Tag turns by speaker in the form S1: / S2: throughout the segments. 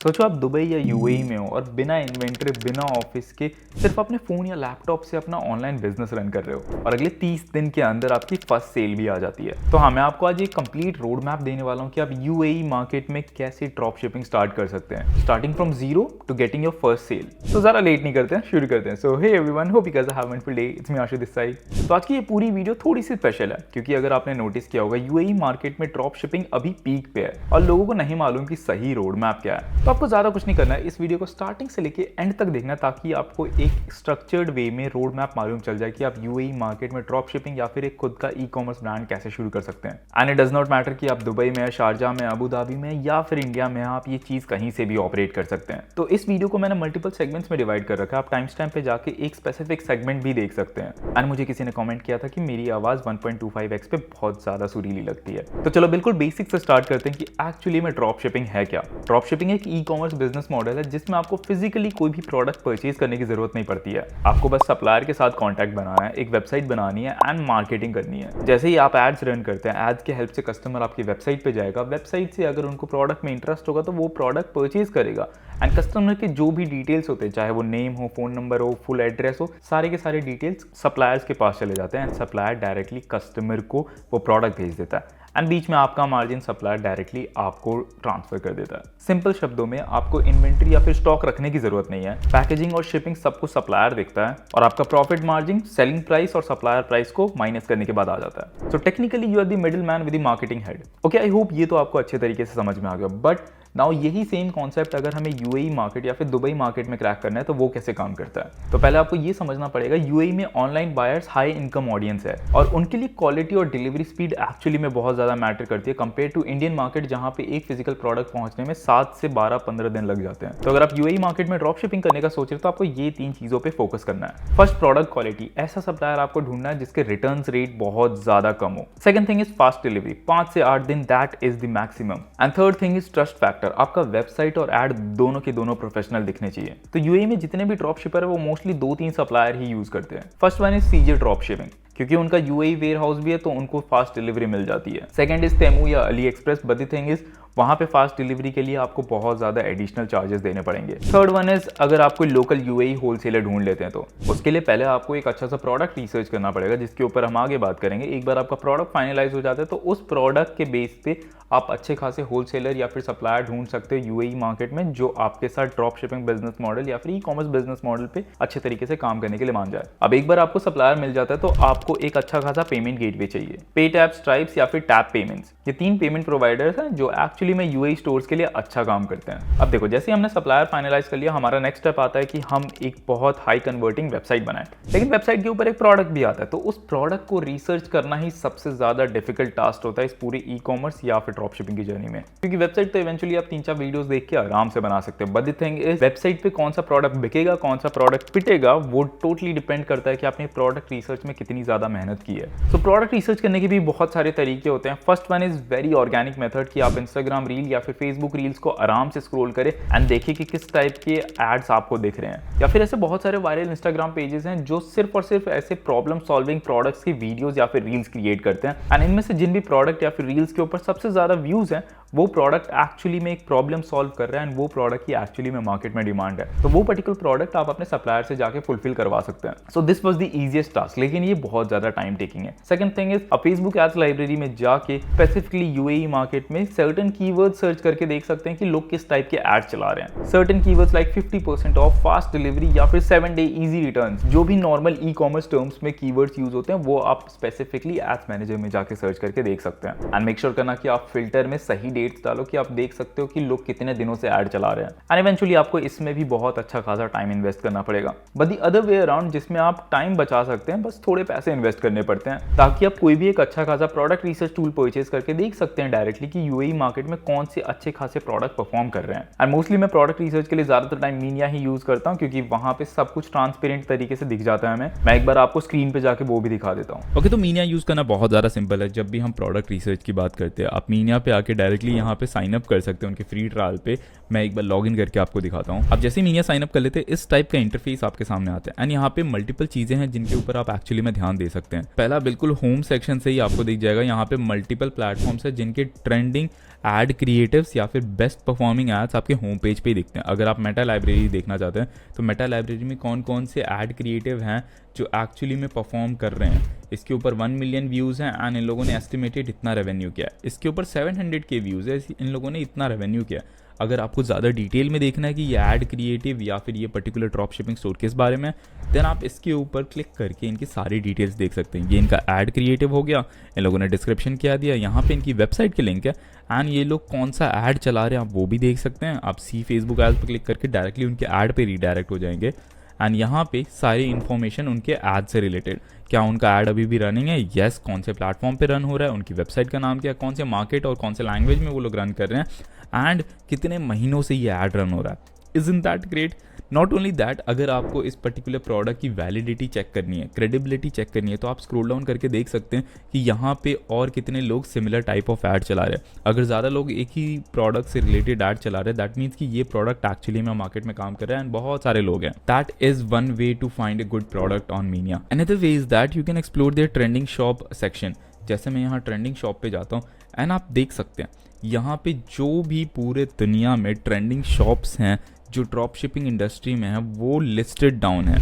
S1: सोचो आप दुबई या यूएई में हो और बिना इन्वेंटरी बिना ऑफिस के सिर्फ अपने फ़ोन या लैपटॉप से अपना ऑनलाइन बिजनेस रन कर रहे हो और अगले 30 दिन के अंदर आपकी फर्स्ट सेल भी आ जाती है। तो हाँ, मैं आपको आज एक कंप्लीट रोड मैप देने वाला हूँ कि आप यूएई मार्केट में कैसे ड्रॉप शिपिंग स्टार्ट कर सकते हैं, starting from zero to getting your first sale. तो ज़रा लेट नहीं करते हैं, शुरू करते हैं। So hey everyone, hope you guys are having a wonderful day. It's me Ashu this side. तो आज की ये पूरी वीडियो थोड़ी सी स्पेशल है क्योंकि अगर आपने नोटिस किया होगा यूएई मार्केट में ड्रॉप शिपिंग अभी पीक पे है और लोगों को नहीं मालूम कि सही रोड मैप क्या है। तो आपको ज़्यादा कुछ नहीं करना है, इस वीडियो को स्टार्टिंग से लेके एंड तक देखना ताकि आपको एक स्ट्रक्चर्ड वे में रोड मैप मालूम चल जाए कि आप यूएई मार्केट में ड्रॉप शिपिंग या फिर एक खुद का ई कॉमर्स ब्रांड कैसे शुरू कर सकते हैं। And it does not matter कि आप दुबई में, शारजाह में, अबू धाबी में या फिर इंडिया में, आप ये चीज़ कहीं से भी ऑपरेट कर सकते हैं। तो इस वीडियो को मैंने मल्टीपल सेगमेंट्स में डिवाइड कर रखा है, आप टाइम स्टैम्प पे जाके एक स्पेसिफिक सेगमेंट भी देख सकते हैं। एंड मुझे किसी ने कमेंट किया था कि मेरी आवाज़ 1.25x पे बहुत ज़्यादा सुरीली लगती है। तो चलो बिल्कुल बेसिक से स्टार्ट करते हैं कि एक्चुअली में ड्रॉप शिपिंग है क्या। ड्रॉप शिपिंग एक ई कॉमर्स बिजनेस मॉडल है जिसमें आपको फिजिकली कोई भी प्रोडक्ट परचेज करने की जरूरत नहीं पड़ती है। आपको बस सप्लायर के साथ कॉन्टैक्ट बनाना है, एक वेबसाइट बनानी है एंड मार्केटिंग करनी है। जैसे ही आप एड्स रन करते हैं, एड्स के हेल्प से कस्टमर आपकी वेबसाइट पे जाएगा, वेबसाइट से अगर उनको प्रोडक्ट में इंटरेस्ट होगा तो वो प्रोडक्ट परचेज करेगा एंड कस्टमर के जो भी डिटेल्स होते हैं, चाहे वो नेम हो, फोन नंबर हो, फुल एड्रेस हो, सारे के सारे डिटेल्स सप्लायर्स के पास चले जाते हैं एंड सप्लायर डायरेक्टली कस्टमर को वो प्रोडक्ट भेज देता है एंड बीच में आपका मार्जिन सप्लायर डायरेक्टली आपको ट्रांसफर कर देता है। सिंपल शब्दों में आपको इन्वेंट्री या फिर स्टॉक रखने की जरूरत नहीं है। पैकेजिंग और शिपिंग सब कुछ सप्लायर देखता है और आपका प्रॉफिट मार्जिन सेलिंग प्राइस और सप्लायर प्राइस को माइनस करने के बाद आ जाता है। So technically you are the middle man with the marketing head. Okay, I hope ये तो आपको अच्छे तरीके से समझ में आ गया। बट नाउ यही सेम कॉन्सेप्ट अगर हमें यूएई मार्केट या फिर दुबई मार्केट में क्रैक करना है तो वो कैसे काम करता है। तो पहले आपको ये समझना पड़ेगा, यूएई में online buyers high income audience है और उनके लिए क्वालिटी और डिलीवरी स्पीड एक्चुअली में बहुत ज्यादा मैटर करती है कंपेयर टू इंडियन मार्केट जहां पे एक फिजिकल प्रोडक्ट पहुंचने में 7 से 12-15 दिन लग जाते हैं। तो अगर आप यूएई मार्केट में ड्रॉप शिपिंग करने का सोच रहे हो तो आपको ये 3 चीजों पे फोकस करना है। First, product quality. ऐसा सप्लायर आपको ढूंढना है जिसके रिटर्न रेट बहुत ज्यादा कम हो। Second thing is fast delivery, 5 से 8 दिन, that is the maximum. And third thing is trust factor, आपका वेबसाइट और एड दोनों के दोनों प्रोफेशनल दिखने चाहिए। तो यूएई में जितने भी ड्रॉप शिपर है वो मोस्टली 2-3 सप्लायर ही यूज करते हैं। First one is CJ drop shipping, क्योंकि उनका यूएई वेयर हाउस भी है तो उनको फास्ट डिलीवरी मिल जाती है। सेकंड इज तेमू या Ali express, but the thing is वहां पे फास्ट डिलीवरी के लिए आपको बहुत ज्यादा एडिशनल चार्जेस देने पड़ेंगे। थर्ड वन इज अगर आप कोई लोकल यूएई होलसेलर ढूंढ लेते हैं तो उसके लिए पहले आपको एक अच्छा सा प्रोडक्ट रिसर्च करना पड़ेगा जिसके ऊपर हम आगे बात करेंगे। एक बार आपका प्रोडक्ट फाइनलाइज हो जाता है तो उस प्रोडक्ट के बेस पे आप अच्छे खासे होलसेलर या फिर सप्लायर ढूंढ सकते हो यूएई मार्केट में जो आपके साथ ड्रॉप शिपिंग बिजनेस मॉडल या फिर ई कॉमर्स बिजनेस मॉडल पे अच्छे तरीके से काम करने के लिए मान जाए। अब एक बार आपको सप्लायर मिल जाता है तो आपको एक अच्छा खासा पेमेंट गेटवे चाहिए। पेटैप, स्ट्राइप्स या फिर टैप पेमेंट्स, ये 3 पेमेंट प्रोवाइडर्स हैं जो एक्चुअली में यूएई स्टोर्स के लिए अच्छा काम करते हैं। अब देखो, जैसे हमने सप्लायर फाइनलाइज कर लिया, हमारा नेक्स्ट स्टेप आता है कि हम एक बहुत हाई कन्वर्टिंग वेबसाइट बनाएं। लेकिन वेबसाइट के ऊपर एक प्रोडक्ट भी आता है तो उस प्रोडक्ट को रिसर्च करना ही सबसे ज्यादा डिफिकल्ट टास्क होता है इस पूरी ई कॉमर्स या फिर ड्रॉप शिपिंग की जर्नी में, क्योंकि वेबसाइट तो इवेंचुअली आप 3-4 वीडियोस देख के आराम से बना सकते हो। But the thing is website पे कौन सा प्रोडक्ट बिकेगा, कौन सा प्रोडक्ट पिटेगा, वो टोटली डिपेंड करता है कि आपने प्रोडक्ट रिसर्च में कितनी ज्यादा मेहनत की है। तो प्रोडक्ट रिसर्च करने के भी बहुत सारे तरीके होते हैं। First one is very organic method कि आप इंस्टाग्राम रील या फिर फेसबुक रील्स को आराम से स्क्रॉल करें एंड देखिए कि किस टाइप के एड्स आपको दिख रहे हैं। या फिर ऐसे बहुत सारे वायरल इंस्टाग्राम पेजेस हैं जो सिर्फ और सिर्फ ऐसे प्रॉब्लम सॉल्विंग प्रोडक्ट्स की वीडियोस या फिर रील्स क्रिएट करते हैं एंड इनमें से जिन भी प्रोडक्ट या फिर रील्स के ऊपर सबसे ज्यादा व्यूज हैं वो प्रोडक्ट एक्चुअली में एक प्रॉब्लम सॉल्व कर रहा है एंड वो प्रोडक्ट की एक्चुअली में मार्केट में डिमांड है। तो वो पर्टिकुलर प्रोडक्ट आप अपने सप्लायर से जाके फुलफिल करवा सकते हैं। So this was the easiest task, लेकिन ये बहुत ज्यादा टाइम टेकिंग है। Second thing is Facebook ads library में जाके स्पेसिफिकली यूएई मार्केट में सर्टेन कीवर्ड सर्च करके देख सकते हैं कि लोग किस टाइप के एड चला रहे हैं। Certain keywords like 50% of, fast delivery या फिर 7 डे इजी रिटर्न्स, जो भी नॉर्मल ई कॉमर्स टर्म्स में कीवर्ड्स यूज होते हैं वो आप स्पेसिफिकली एड्स मैनेजर में जाके सर्च करके देख सकते हैं। एंड मेक श्योर करना कि आप फिल्टर में सही डेट्स डालो कि आप देख सकते हो कि लोग कितने दिनों से ऐड चला रहे हैं। एंड इवेंचुअली आपको इसमें भी बहुत अच्छा खासा टाइम इन्वेस्ट करना पड़ेगा। But the other way around, जिसमें आप टाइम बचा सकते हैं, बस थोड़े पैसे इन्वेस्ट करने पड़ते हैं ताकि आप कोई भी एक अच्छा खासा प्रोडक्ट रिसर्च टूल परचेज करके देख सकते हैं डायरेक्टली कि यूएई मार्केट में कौन से अच्छे खासे प्रोडक्ट परफॉर्म कर रहे हैं। एंड मोस्टली मैं प्रोडक्ट रिसर्च के लिए ज्यादातर टाइम मीनिया ही यूज करता हूँ क्योंकि वहां पे सब कुछ ट्रांसपेरेंट तरीके से दिख जाता है हमें। मैं एक बार आपको स्क्रीन पे जाके वो भी दिखा देता हूँ।
S2: ओके, तो मीनिया यूज करना बहुत ज्यादा सिंपल है। जब भी हम प्रोडक्ट रिसर्च की बात करते हैं, आप मीनिया पे आके डायरेक्टली
S1: इजीली यहाँ पे साइन अप कर सकते हैं उनके फ्री ट्रायल पे। मैं एक बार लॉगिन करके आपको दिखाता हूँ। अब जैसे ही मीनिया साइन अप कर लेते हैं इस टाइप का इंटरफेस आपके सामने आता है एंड यहाँ पे मल्टीपल चीजें हैं जिनके ऊपर आप एक्चुअली में ध्यान दे सकते हैं। पहला बिल्कुल होम सेक्शन से ही आपको दिख जाएगा, यहाँ पे मल्टीपल प्लेटफॉर्म्स है जिनके ट्रेंडिंग एड क्रिएटिव्स या फिर बेस्ट परफॉर्मिंग एड्स आपके होम पेज पे ही दिखते हैं। अगर आप मेटा लाइब्रेरी देखना चाहते हैं तो मेटा लाइब्रेरी में कौन कौन से एड क्रिएटिव हैं जो एक्चुअली में परफॉर्म कर रहे हैं, इसके ऊपर 1 मिलियन व्यूज़ हैं एंड इन लोगों ने एस्टिमेटेड इतना रेवेन्यू किया है। इसके ऊपर 700K व्यूज़ है, इन लोगों ने इतना रेवेन्यू किया है। अगर आपको ज़्यादा डिटेल में देखना है कि ये एड क्रिएटिव या फिर ये पर्टिकुलर ड्रॉप शिपिंग स्टोर किस बारे में, देन आप इसके ऊपर क्लिक करके इनकी सारी डिटेल्स देख सकते हैं। ये इनका एड क्रिएटिव हो गया, इन लोगों ने डिस्क्रिप्शन क्या दिया, यहाँ पे इनकी वेबसाइट के लिंक है एंड ये लोग कौन सा ऐड चला रहे हैं आप वो भी देख सकते हैं। आप सी फेसबुक एड्स पर क्लिक करके डायरेक्टली उनके ऐड पे रीडायरेक्ट हो जाएंगे एंड यहाँ पे सारी इन्फॉर्मेशन उनके ऐड से रिलेटेड, क्या उनका ऐड अभी भी रनिंग है, यस, कौन से प्लेटफॉर्म पे रन हो रहा है, उनकी वेबसाइट का नाम क्या, कौन से मार्केट और कौन से लैंग्वेज में वो लोग रन कर रहे हैं एंड कितने महीनों से ये ऐड रन हो रहा है। Isn't that great? Not only that, अगर आपको इस पर्टिकुलर प्रोडक्ट की वैलिडिटी चेक करनी है, क्रेडिबिलिटी चेक करनी है, तो आप स्क्रॉल डाउन करके देख सकते हैं कि यहाँ पे और कितने लोग सिमिलर टाइप ऑफ ऐड चला रहे हैं। अगर ज़्यादा लोग एक ही प्रोडक्ट से रिलेटेड ऐड चला रहे हैं, दैट मीन्स कि ये प्रोडक्ट एक्चुअली में मार्केट में काम कर रहा है एंड बहुत सारे लोग हैं। That is one way to find a good product on Minea. Another way is that you can explore their trending shop section. जैसे मैं यहाँ ट्रेंडिंग शॉप पे जाता हूँ एंड आप देख सकते हैं यहाँ पे जो भी पूरे दुनिया में ट्रेंडिंग शॉप्स हैं जो ड्रॉप शिपिंग इंडस्ट्री में है वो लिस्टेड डाउन है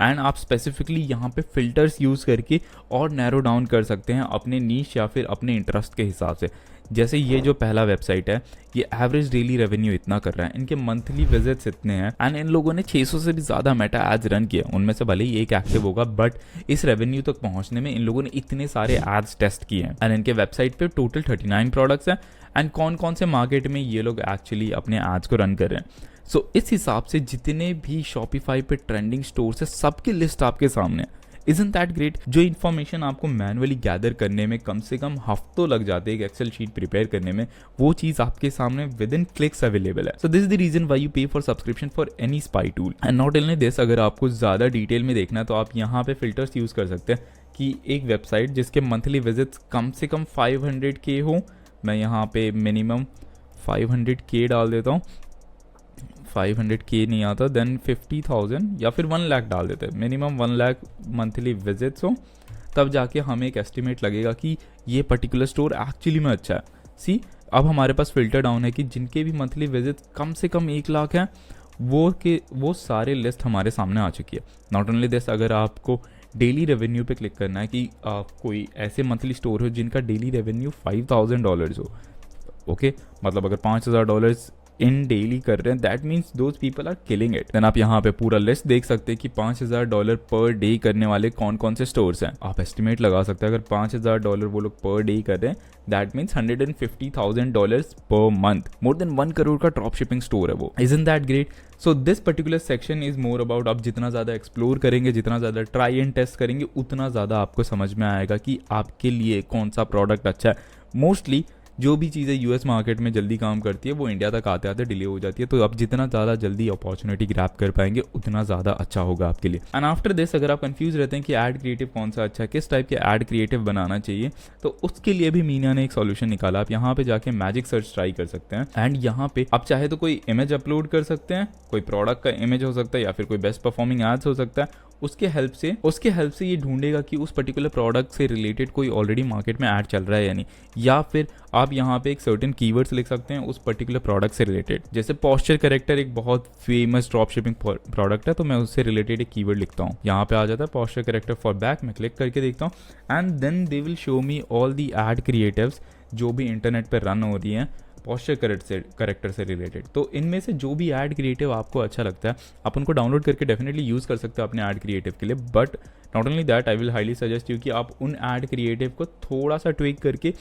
S1: एंड आप स्पेसिफिकली यहाँ पे फिल्टर्स यूज़ करके और नैरो डाउन कर सकते हैं अपने नीश या फिर अपने इंटरेस्ट के हिसाब से। जैसे ये जो पहला वेबसाइट है ये एवरेज डेली रेवेन्यू इतना कर रहा है, इनके मंथली विजिट्स इतने हैं एंड इन लोगों ने 600 से भी ज़्यादा मेटा एड्स रन किया, उनमें से भले ही एक एक्टिव होगा बट इस रेवेन्यू तक पहुँचने में इन लोगों ने इतने सारे एड्स टेस्ट किए हैं एंड इनके वेबसाइट पे टोटल 39 प्रोडक्ट्स हैं एंड कौन कौन से मार्केट में ये लोग एक्चुअली अपने एड्स को रन कर रहे हैं। सो इस हिसाब से जितने भी शॉपिफाई पे ट्रेंडिंग स्टोर्स है सबकी लिस्ट आपके सामने है। Isn't that great? जो इन्फॉर्मेशन आपको मैनुअली गैदर करने में कम से कम हफ्तों लग जाते हैं एक एक्सेल शीट प्रिपेयर करने में, वो चीज़ आपके सामने विद इन क्लिक्स अवेलेबल है। So this is the reason why you pay for subscription for any spy tool and not only this, अगर आपको ज़्यादा डिटेल में देखना है तो आप यहाँ पे फिल्टर्स यूज़ कर सकते हैं कि एक वेबसाइट जिसके मंथली विजिट्स कम से कम 500K हो, मैं यहाँ पे मिनिमम 500K डाल देता हूँ, 500K नहीं आता, देन 50,000 या फिर 1 लाख डाल देते हैं, मिनिमम 1 लाख मंथली विजिट्स हो, तब जाके हमें एक एस्टिमेट लगेगा कि ये पर्टिकुलर स्टोर एक्चुअली में अच्छा है। सी अब हमारे पास फिल्टर डाउन है कि जिनके भी मंथली विजिट्स कम से कम 1 लाख हैं वो सारे लिस्ट हमारे सामने आ चुकी है। नॉट ओनली दिस, अगर आपको डेली रेवेन्यू पे क्लिक करना है कि कोई ऐसे मंथली स्टोर हो जिनका डेली रेवेन्यू $5,000 हो, ओके, मतलब अगर $5,000 इन डेली कर रहे हैं, that means those people are killing it. Then आप यहाँ पे पूरा लिस्ट देख सकते हैं कि $5,000 पर डे करने वाले कौन कौन से स्टोर्स हैं। आप एस्टिमेट लगा सकते हैं अगर $5,000 वो लोग पर डे कर रहे हैं, that means $150,000 per month, more than 1 crore का ड्रॉप शिपिंग स्टोर है वो। Isn't that great? So this particular section is more about, आप जितना ज़्यादा एक्सप्लोर करेंगे, जितना ज़्यादा ट्राई एंड टेस्ट करेंगे, उतना ज़्यादा आपको समझ में आएगा कि आपके लिए कौन सा प्रोडक्ट अच्छा है। मोस्टली जो भी चीज़ें यूएस मार्केट में जल्दी काम करती है वो इंडिया तक आते आते डिले हो जाती है, तो आप जितना ज़्यादा जल्दी अपॉर्चुनिटी ग्रैब कर पाएंगे उतना ज़्यादा अच्छा होगा आपके लिए। एंड आफ्टर दिस, अगर आप कंफ्यूज रहते हैं कि ऐड क्रिएटिव कौन सा अच्छा है, किस टाइप के ऐड क्रिएटिव बनाना चाहिए, तो उसके लिए भी मीनिया ने एक सॉल्यूशन निकाला। आप यहाँ पे जाके मैजिक सर्च ट्राई कर सकते हैं एंड यहाँ पे आप चाहे तो कोई इमेज अपलोड कर सकते हैं, कोई प्रोडक्ट का इमेज हो सकता है या फिर कोई बेस्ट परफॉर्मिंग एड्स हो सकता है, उसके हेल्प से ये ढूंढेगा कि उस पर्टिकुलर प्रोडक्ट से रिलेटेड कोई ऑलरेडी मार्केट में ऐड चल रहा है या नहीं, या फिर आप यहाँ पे एक सर्टेन कीवर्ड्स लिख सकते हैं उस पर्टिकुलर प्रोडक्ट से रिलेटेड। जैसे पॉस्चर करेक्टर एक बहुत फेमस ड्रॉप शिपिंग प्रोडक्ट है, तो मैं उससे रिलेटेड एक कीवर्ड लिखता हूँ, यहाँ पे आ जाता है पॉस्चर करेक्टर फॉर बैक, मैं क्लिक करके देखता हूँ and then they will show me all the ad creatives जो भी इंटरनेट पर रन हो रही हैं पॉस्चर करेक्टर से रिलेटेड। तो इनमें से जो भी ऐड क्रिएटिव आपको अच्छा लगता है आप उनको डाउनलोड करके डेफिनेटली यूज़ कर सकते हो अपने ऐड क्रिएटिव के लिए। But not only that, I will highly suggest you कि आप उन ऐड क्रिएटिव को थोड़ा सा ट्विक करके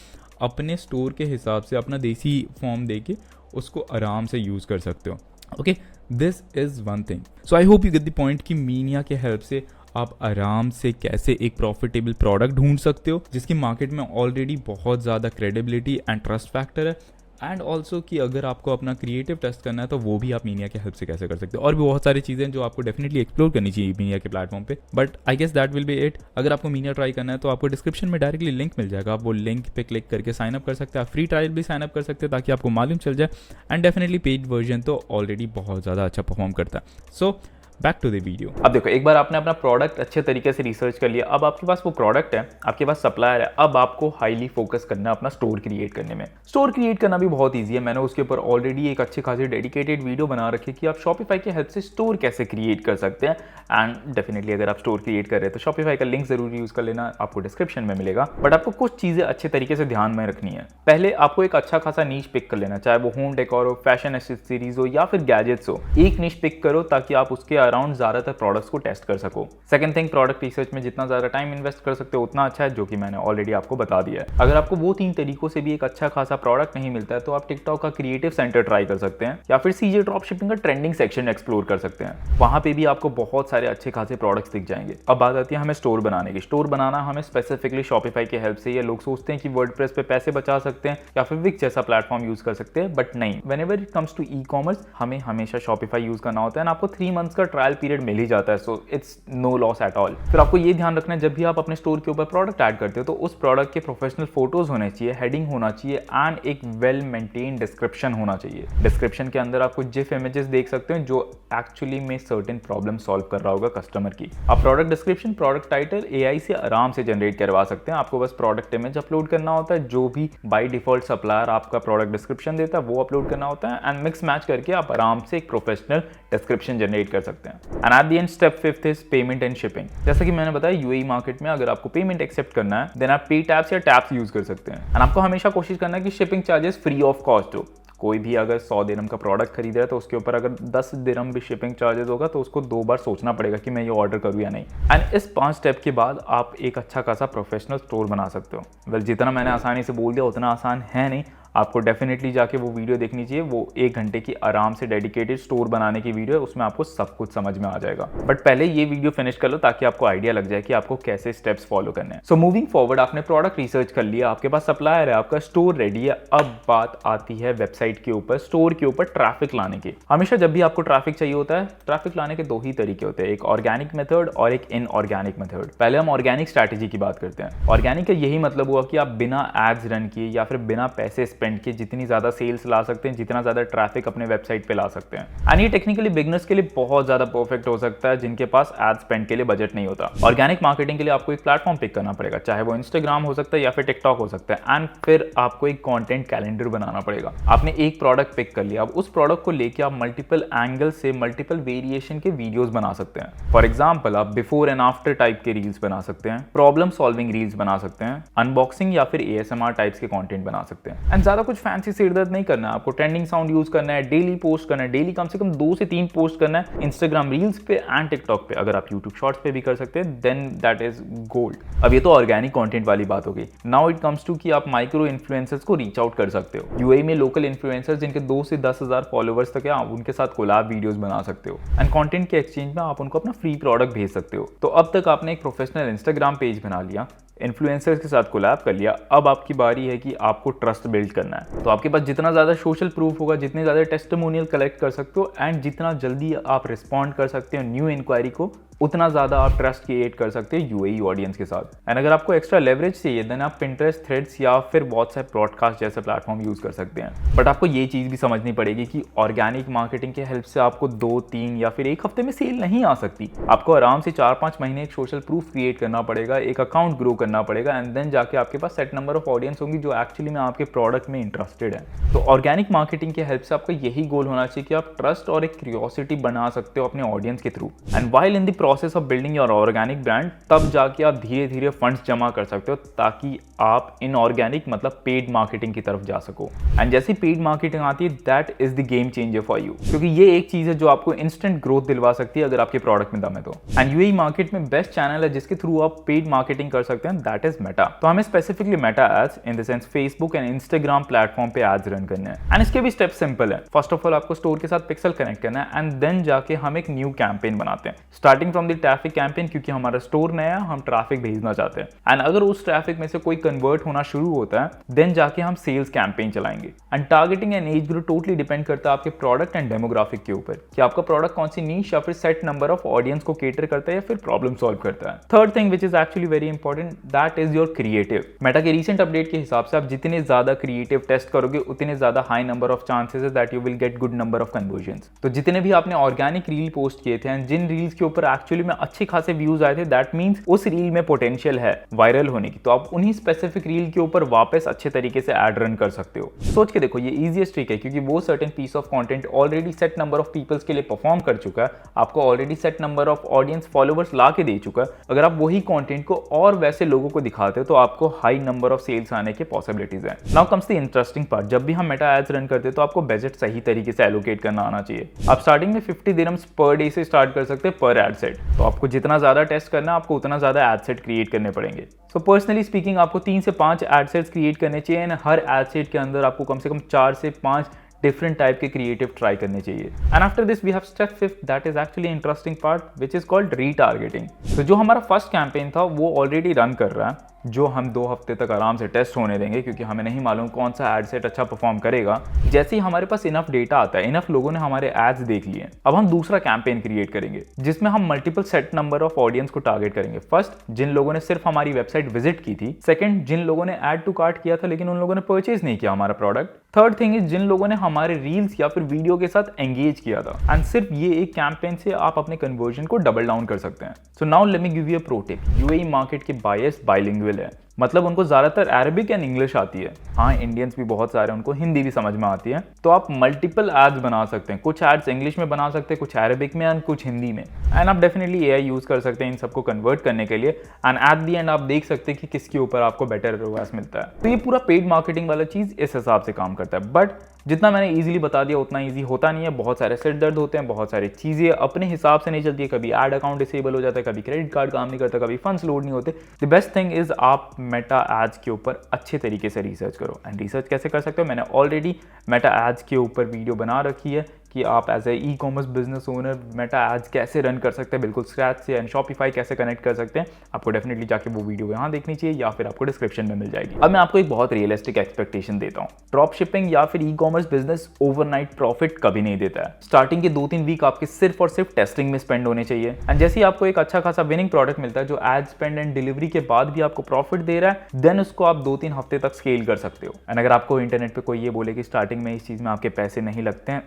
S1: अपने स्टोर के हिसाब से अपना देसी फॉर्म दे के उसको आराम से यूज़ कर सकते हो। Okay, this is one thing. So I hope you get the point कि मीनिया के हेल्प से आप आराम से कैसे एक प्रॉफिटेबल प्रोडक्ट ढूंढ सकते हो जिसकी मार्केट में ऑलरेडी बहुत ज़्यादा क्रेडिबिलिटी एंड ट्रस्ट फैक्टर है, एंड ऑल्सो कि अगर आपको अपना क्रिएटिव टेस्ट करना है तो वो भी आप मीनिया की हेल्प से कैसे कर सकते हो, और भी बहुत सारी चीज़ें जो आपको डेफिनेटली एक्सप्लोर करनी चाहिए मीनिया के प्लेटफॉर्म पे। But I guess that will be it. अगर आपको मीनिया ट्राई करना है तो आपको डिस्क्रिप्शन में डायरेक्टली लिंक मिल जाएगा, आप वो लिंक पे क्लिक करके साइन अप कर सकते हैं। आप फ्री ट्रायल भी साइन अप कर सकते हैं ताकि आपको मालूम चल जाए। एंड डेफिनेटली पेड वर्जन तो ऑलरेडी बहुत ज़्यादा अच्छा परफॉर्म करता है। So back to the video. अब देखो, एक बार आपने अपना प्रोडक्ट अच्छे तरीके से रिसर्च कर लिया, अब आपके पास वो प्रोडक्ट है, आपके पास सप्लायर है, अब आपको हाईली फोकस करना है अपना स्टोर क्रिएट करने में। स्टोर क्रिएट करना भी बहुत ईजी है, मैंने उसके ऊपर ऑलरेडी एक अच्छी खासी डेडिकेटेड वीडियो बना रखी है कि आप शॉपिफाई की हेल्प से स्टोर कैसे क्रिएट कर सकते हैं। एंड डेफिनेटली अगर आप स्टोर क्रिएट कर रहे हैं तो शॉपिफाई का लिंक जरूर यूज कर लेना, आपको डिस्क्रिप्शन में मिलेगा। बट आपको कुछ चीजें अच्छे तरीके से ध्यान में रखनी है। पहले आपको एक अच्छा खासा नीश पिक कर लेना, चाहे वो होम डेकोर हो, फैशन एक्सेसरीज हो या फिर गैजेट्स हो। एक नीश पिक करो ताकि आप उसके अराउंड ज्यादातर प्रोडक्ट्स को टेस्ट कर सको। सेकंड थिंग, प्रोडक्ट रिसर्च में जितना ज्यादा टाइम इन्वेस्ट कर सकते हो उतना अच्छा है, जो कि मैंने ऑलरेडी आपको बता दिया है। अगर आपको वो 3 तरीकों से भी एक अच्छा खासा प्रोडक्ट नहीं मिलता है तो आप टिकटॉक का क्रिएटिव सेंटर ट्राई कर सकते हैं या फिर सीजे ड्रॉप शिपिंग का ट्रेंडिंग सेक्शन एक्सप्लोर कर सकते हैं। वहां पे भी आपको बहुत सारे अच्छे खासे प्रोडक्ट्स दिख जाएंगे। अब बात आती है हमें स्टोर बनाने की। स्टोर बनाना हमें स्पेसिफिकली शॉपिफाई की हेल्प से, ये लोग सोचते हैं कि वर्डप्रेस पे पैसे बचा सकते हैं या फिर विक्स जैसा प्लेटफॉर्म यूज कर सकते हैं, बट नहीं। Whenever it comes to e commerce हमें हमेशा शॉपिफाई यूज करना होता है। आपको 3 मंथ्स का ट्रायल पीरियड मिल ही जाता है, so it's no loss at all. फिर आपको ये ध्यान रखना है जब भी आप अपने स्टोर के ऊपर प्रोडक्ट ऐड करते हो तो उस प्रोडक्ट के प्रोफेशनल फोटोज होने चाहिए, हेडिंग होना चाहिए एंड एक वेल मेंटेन डिस्क्रिप्शन होना चाहिए। डिस्क्रिप्शन के अंदर आपको जिफ इमेजेस देख सकते हैं जो एक्चुअली में सर्टेन प्रॉब्लम सॉल्व कर रहा होगा कस्टमर की। आप product description, product title AI से आराम से जनरेट करवा सकते हैं। आपको बस प्रोडक्ट इमेज अपलोड करना होता है, जो भी बाय डिफॉल्ट सप्लायर आपका प्रोडक्ट डिस्क्रिप्शन देता है वो अपलोड करना होता है एंड मिक्स मैच करके आप आराम से एक प्रोफेशनल डिस्क्रिप्शन जनरेट कर सकते हैं। And at the end step 5 is payment and shipping. जैसा कि मैंने बताया, यूएई मार्केट में अगर आपको पेमेंट एक्सेप्ट करना है देन आप पे टैप्स या टैप्स यूज कर सकते हैं। एंड आपको हमेशा कोशिश करना है कि shipping charges free of cost हो। कोई भी अगर 100 दिरहम का प्रोडक्ट खरीद रहा है तो उसके ऊपर अगर 10 दिरहम भी शिपिंग चार्जेस होगा तो उसको 2 बार सोचना पड़ेगा कि मैं ये ऑर्डर करूँ या नहीं। एंड इस 5 स्टेप के बाद आप एक अच्छा खासा प्रोफेशनल स्टोर बना सकते हो। वेल, जितना मैंने आसानी से बोल दिया उतना आसान है नहीं। आपको डेफिनेटली जाके वो वीडियो देखनी चाहिए। वो 1 घंटे की आराम से डेडिकेटेड स्टोर बनाने की वीडियो है, उसमें आपको सब कुछ समझ में आ जाएगा। बट पहले ये वीडियो फिनिश कर लो ताकि आपको आइडिया लग जाए कि आपको कैसे स्टेप्स फॉलो करने हैं। सो मूविंग फॉरवर्ड, आपने प्रोडक्ट रिसर्च कर लिया, आपके पास सप्लायर है, आपका स्टोर रेडी है। अब बात आती है वेबसाइट के ऊपर, स्टोर के ऊपर ट्रैफिक लाने की। हमेशा जब भी आपको ट्रैफिक चाहिए होता है, ट्रैफिक लाने के 2 ही तरीके होते हैं, एक ऑर्गेनिक मेथड और एक इनऑर्गेनिक मेथड। पहले हम ऑर्गेनिक स्ट्रैटेजी की बात करते हैं। ऑर्गेनिक का यही मतलब हुआ कि आप बिना एड्स रन किए या फिर बिना पैसे स्पेंड किए जितनी ज्यादा सेल्स ला सकते हैं, जितना ज्यादा ट्रैफिक अपने वेबसाइट पे ला सकते हैं। एंड ये टेक्निकली बिगनर्स के लिए बहुत ज्यादा परफेक्ट हो सकता है जिनके पास एड स्पेंड के लिए बजट नहीं होता। ऑर्गेनिक मार्केटिंग के लिए आपको एक प्लेटफॉर्म पिक करना पड़ेगा, चाहे वो इंस्टाग्राम हो सकता है या फिर टिकटॉक हो सकता है। एंड फिर आपको एक कंटेंट कैलेंडर बनाना पड़ेगा। आपने एक प्रोडक्ट पिक कर लिया, अब उस प्रोडक्ट को लेके आप मल्टीपल एंगल से मल्टीपल वेरिएशन के वीडियोस बना सकते हैं। फॉर एग्जांपल, आप बिफोर एंड आफ्टर टाइप के रील्स बना सकते हैं, प्रॉब्लम सॉल्विंग रील्स बना सकते हैं, अनबॉक्सिंग या फिर एएसएमआर टाइप्स के कंटेंट बना सकते हैं। एंड ज्यादा कुछ फैंसी सिरदर्द नहीं करना है, आपको ट्रेंडिंग साउंड यूज करना है, डेली पोस्ट करना है, डेली कम से कम 2 से 3 पोस्ट करना है इंस्टाग्राम रील्स पे एंड टिकटॉक पे। अगर आप यूट्यूब शॉर्ट्स पे भी कर सकते हैं देन दैट इज गोल्ड। अब ये तो ऑर्गेनिक कंटेंट वाली बात हो गई। नाउ इट कम्स टू कि आप माइक्रो इन्फ्लुएंसर्स को रीच आउट कर सकते हो। यूएई में लोकल इन्फ्लुएंसर्स जिनके 2 से 10,000 फॉलोअर्स तक है, आप उनके साथ कोलैब वीडियोस बना सकते हो एंड कंटेंट के एक्सचेंज में आप उनको अपना फ्री प्रोडक्ट भेज सकते हो। तो अब तक आपने एक प्रोफेशनल इंस्टाग्राम पेज बना लिया, इन्फ्लुएंसर्स के साथ कोलैब कर लिया, अब आपकी बारी है कि आपको ट्रस्ट बिल्ड करना है। तो आपके पास जितना ज़्यादा सोशल प्रूफ होगा, जितने ज़्यादा टेस्टिमोनियल कलेक्ट कर सकते हो एंड जितना जल्दी आप रिस्पॉन्ड कर सकते हो न्यू इंक्वायरी को, उतना ज़्यादा आप ट्रस्ट क्रिएट कर सकते हो यूएई ऑडियंस के साथ। एंड अगर आपको एक्स्ट्रा लेवरेज चाहिए देन आप पिंटरेस्ट, थ्रेड्स या फिर व्हाट्सएप ब्रॉडकास्ट जैसे प्लेटफॉर्म यूज कर सकते हैं। बट आपको ये चीज़ भी समझनी पड़ेगी कि ऑर्गेनिक मार्केटिंग के हेल्प से आपको 2, 3 या फिर 1 हफ्ते में सेल नहीं आ सकती। आपको आराम से 4-5 महीने एक सोशल प्रूफ क्रिएट करना पड़ेगा, एक अकाउंट ग्रो करना पड़ेगा एंड देन जाके आपके पास सेट नंबर ऑफ ऑडियंस होंगी जो एक्चुअली में आपके प्रोडक्ट में इंटरेस्टेड है। तो ऑर्गेनिक मार्केटिंग के हेल्प से आपका यही गोल होना चाहिए कि आप ट्रस्ट और एक क्यूरियोसिटी बना सकते हो अपने ऑडियंस के through. And while in the process of building और ऑर्गेनिक ब्रांड, तब जाके आप धीरे धीरे फंड्स जमा कर सकते हो ताकि आप इनऑर्गेनिक मतलब पेड मार्केटिंग की तरफ जा सको। एंड जैसी पेड मार्केटिंग आती है that is the game changer for you, क्योंकि ये एक चीज है जो आपको इंस्टेंट ग्रोथ दिलवा सकती है अगर आपके प्रोडक्ट में दम है तो। एंड यूएई मार्केट में बेस्ट चैनल है जिसके थ्रू आप पेड मार्केटिंग कर सकते हैं, दैट इज मेटा। तो हमें specifically Meta ads in the sense Facebook and Instagram platform पे एड्स रन करने हैं। एंड इसके भी स्टेप सिंपल है। फर्स्ट ऑफ ऑल आपको स्टोर के साथ पिक्सल कनेक्ट करना है एंड देन जाके हम एक न्यू कैंपेन बनाते हैं। Starting from the traffic campaign, क्योंकि हमारा स्टोर नया है, हम ट्रैफिक भेजना चाहते हैं। एंड अगर उस ट्रैफिक में से कोई कन्वर्ट होना शुरू होता है, देन जाके हम सेल्स कैंपेन चलाएंगे। And targeting and age group totally depend करता है आपके प्रोडक्ट एंड डेमोग्राफिक के ऊपर कि आपका प्रोडक्ट कौन सी नीश या फिर सेट नंबर ऑफ ऑडियंस को केटर करता है या फिर प्रॉब्लम सॉल्व करता है। Third thing which is actually very important, that is your creative. Meta के रीसेंट अपडेट के हिसाब से आप जितने ज्यादा क्रिएटिव टेस्ट करोगे, उतने ज्यादा हाई नंबर ऑफ चांसेस है that you will get good number of convergence. तो जितने भी आपने ऑर्गेनिक रील पोस्ट किए थे एंड जिन रील्स के ऊपर एक्चुअली में अच्छे खासे व्यूज आए थे, दैट मीन्स उस रील में पोटेंशियल है वायरल होने की। तो आप उन्हीं स्पेसिफिक रील के ऊपर वापस अच्छे तरीके से एड रन कर सकते हो। सोच के देखो, ये इजीएस्ट ट्रिक है, क्योंकि वो certain piece of content already set number of peoples के लिए परफॉर्म कर चुका है, आपको already set number of audience followers ला के दे चुका है। अगर आप वही कंटेंट को और वैसे लोगों को दिखाते हो तो आपको हाई नंबर ऑफ सेल्स आने के पॉसिबिलिटीज है। Now comes the interesting part, जब भी हम मेटा एड्स रन करते हैं तो आपको बजट सही तरीके से एलोकेट करना आना चाहिए। आप स्टार्टिंग में 50 दिरहम्स पर डे से स्टार्ट कर सकते हैं पर एड सेट। तो आपको जितना ज्यादा टेस्ट करना है, आपको उतना ज्यादा एड सेट क्रिएट करने पड़ेंगे। सो पर्सनली स्पीकिंग, आपको 3 से 5 एड सेट्स क्रिएट करने चाहिए एंड हर एड सेट के अंदर आपको कम से कम 4 से 5 डिफरेंट टाइप के क्रिएटिव ट्राई करने चाहिए। And after this we have step fifth, that is actually interesting part which is called retargeting. तो जो हमारा फर्स्ट कैंपेन था वो ऑलरेडी रन कर रहा है, जो हम 2 हफ्ते तक आराम से टेस्ट होने देंगे, क्योंकि हमें नहीं मालूम कौन सा एड सेट अच्छा परफॉर्म करेगा। जैसे ही हमारे पास इनफ डेटा आता है, इनफ लोगों ने हमारे एड्स देख लिए, अब हम दूसरा कैंपेन क्रिएट करेंगे जिसमें हम multiple set number of audience को टारगेट करेंगे। फर्स्ट, जिन लोगों ने सिर्फ हमारी वेबसाइट विजिट की थी। सेकंड, जिन लोगों ने ऐड टू कार्ट किया था लेकिन उन लोगों ने परचेज नहीं किया हमारा प्रोडक्ट। थर्ड थिंग इज जिन लोगों ने हमारे रील्स या फिर वीडियो के साथ एंगेज किया था। एंड सिर्फ ये एक कैंपेन से आप अपने कन्वर्जन को डबल डाउन कर सकते हैं। So now let me give you a pro tip. UAE market के बायर्स बाइलिंगुअल है, मतलब उनको ज्यादातर अरबिक एंड इंग्लिश आती है। हाँ, इंडियंस भी बहुत सारे, उनको हिंदी भी समझ में आती है। तो आप मल्टीपल एड्स बना सकते हैं, कुछ एड्स इंग्लिश में बना सकते हैं, कुछ अरबिक में एंड कुछ हिंदी में। एंड आप डेफिनेटली एआई यूज कर सकते हैं इन सबको कन्वर्ट करने के लिए। एंड एट दी एंड आप देख सकते हैं कि किसके ऊपर आपको बेटर रिवाज मिलता है। तो ये पूरा पेड मार्केटिंग वाला चीज इस हिसाब से काम करता है। बट जितना मैंने इजीली बता दिया उतना इजी होता नहीं है। बहुत सारे सिर दर्द होते हैं, बहुत सारी चीजें अपने हिसाब से नहीं चलती है। कभी एड अकाउंट डिसेबल हो जाता है, कभी क्रेडिट कार्ड काम नहीं करता, कभी फंड्स लोड नहीं होते। द बेस्ट थिंग इज आप मेटा एड्स के ऊपर अच्छे तरीके से रिसर्च करो। एंड रिसर्च कैसे कर सकते हो, मैंने ऑलरेडी मेटा एड्स के ऊपर वीडियो बना रखी है कि आप as a e commerce business owner Meta ads कैसे रन कर सकते हैं बिल्कुल स्क्रैच से, एंड शॉपिफाई कैसे कनेक्ट कर सकते हैं। आपको डेफिनेटली जाके वो वीडियो यहाँ देखनी चाहिए या फिर आपको डिस्क्रिप्शन में मिल जाएगी। अब मैं आपको एक बहुत रियलिस्टिक एक्सपेक्टेशन देता हूँ। ड्रॉप शिपिंग या फिर ई कॉमर्स बिजनेस ओवरनाइट प्रॉफिट कभी नहीं देता है। स्टार्टिंग के 2-3 वीक आपके सिर्फ और सिर्फ टेस्टिंग में स्पेंड होने चाहिए। एंड जैसे ही आपको एक अच्छा खासा विनिंग प्रोडक्ट मिलता है जो एड स्पेंड एंड डिलीवरी के बाद भी आपको प्रॉफिट दे रहा है, देन उसको आप 2-3 हफ्ते तक स्केल कर सकते हो। एंड अगर आपको इंटरनेट पे कोई ये बोले कि स्टार्टिंग में इस चीज में आपके पैसे नहीं लगते हैं,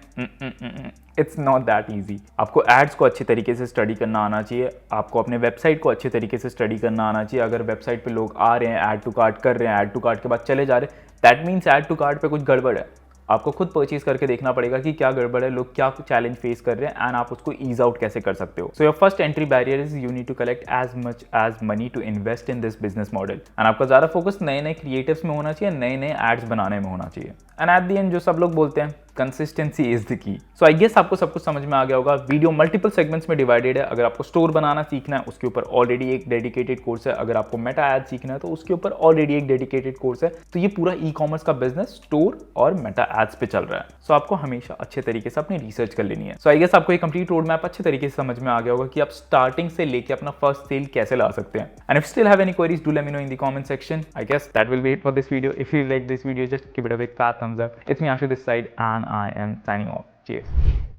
S1: इट्स नॉट दैट ईजी। आपको एड्स को अच्छे तरीके से स्टडी करना आना चाहिए, आपको अपने वेबसाइट को अच्छे तरीके से स्टडी करना आना चाहिए। अगर वेबसाइट पे लोग आ रहे हैं, ऐड टू कार्ट कर रहे हैं, ऐड टू कार्ट के बाद चले जा रहे हैं, that means add to cart पे कुछ गड़बड़ है। आपको खुद परचेज करके देखना पड़ेगा कि क्या गड़बड़ है, लोग क्या चैलेंज फेस कर रहे हैं, एंड आप उसको ईज आउट कैसे कर सकते हो। So your first entry barrier is you need to collect as much as money to invest in this business model. And आपका ज्यादा फोकस नए नए क्रिएटिव्स में होना चाहिए, नए नए एड्स बनाने में होना चाहिए। एंड एट द एंड जो सब लोग बोलते हैं, consistency is the key. So I guess आपको सब कुछ समझ में आ गया होगा। वीडियो मल्टीपल सेगमेंट्स में डिवाइडेड है। अगर आपको स्टोर बनाना सीखना है उसके ऊपर ऑलरेडी एक डेडिकेटेड कोर्स है। अगर आपको मेटा एड सीखना है तो उसके ऊपर ऑलरेडी एक डेडिकेटेड कोर्स है। तो ये पूरा ई कॉमर्स का बिजनेस स्टोर और मेटा एड्स पे चल रहा है। सो आपको हमेशा अच्छे तरीके से अपनी रिसर्च कर लेनी है। सो आई गेस आपको ये कंप्लीट रोड मैप अच्छे तरीके से समझ में आ गया होगा कि आप स्टार्टिंग से लेके अपना फर्स्ट सेल कैसे ला सकते हैं। And if still have any queries do let me know in the comment section. I guess that will be it for this video. If you like this video just give it a big fat thumbs up. It's me Ashu this side and I am signing off. Cheers.